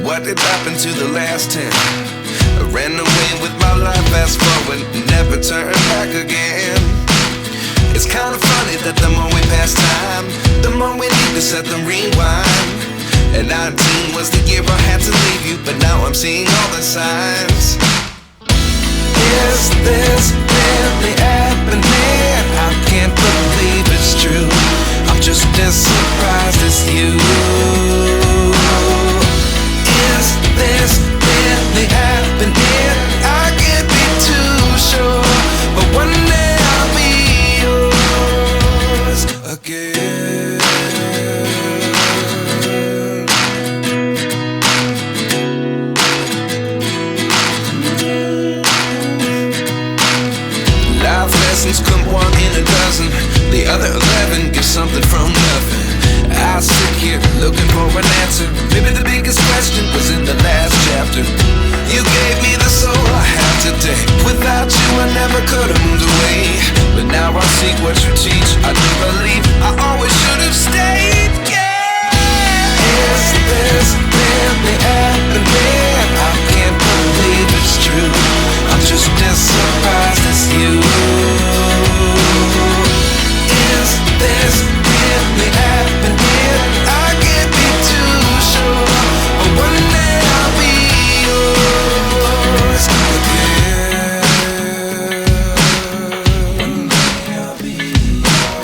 what did happen to the last 10? I ran away with my life, fast forward, never turn back again. It's kinda funny that the more we pass time, the more we need to set the rewind. And 19 was the year I had to leave you, but now I'm seeing all the signs. Is this really happening? I can't believe it's true. I'm just as surprised as you. Is this really happening? I can't be too sure, but one day I'll be yours again. Life lessons come one in a dozen. The other 11 give something from nothing. I sit here looking for an answer. Maybe the biggest question was in the last chapter. You gave me the soul I have today. Without you I never could have moved away. But now I see what you teach. I do believe I always should have stayed. Yeah. Is this really happening? I can't believe it's true. I'm just as surprised as you. Is this really happening? I can't be too sure, but one day I'll be yours again. One day I'll be yours.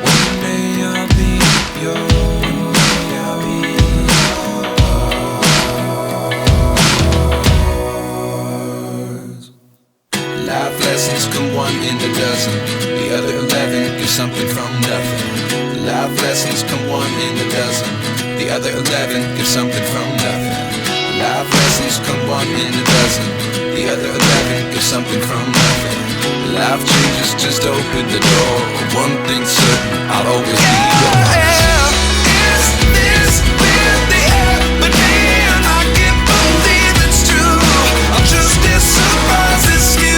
One day I'll be yours. Life lessons come one in a dozen. The other 11 give something from nothing. Life lessons come one in a dozen. The other 11 give something from nothing. Life lessons come one in a dozen. The other 11 give something from nothing. Life changes just open the door. One thing's certain, I'll always be yours. Is this really happening? I can't believe it's true. I'm just as surprised as you.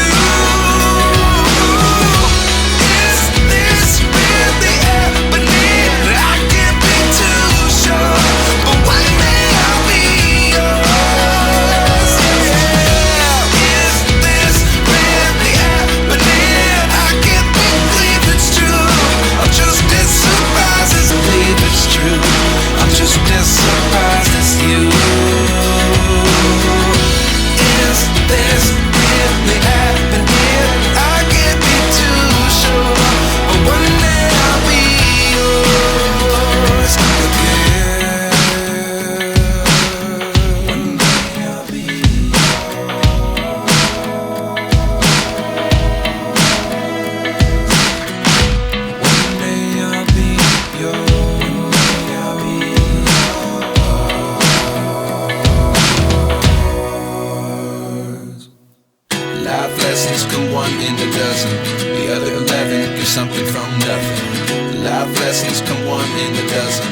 Life lessons come one in a dozen. The other 11 give something from nothing. Life lessons come one in a dozen.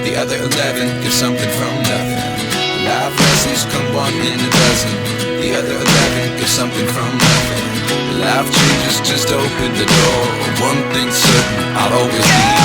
The other 11 give something from nothing. Life lessons come one in a dozen. The other 11 give something from nothing. Life changes just open the door. One thing's certain, I'll always be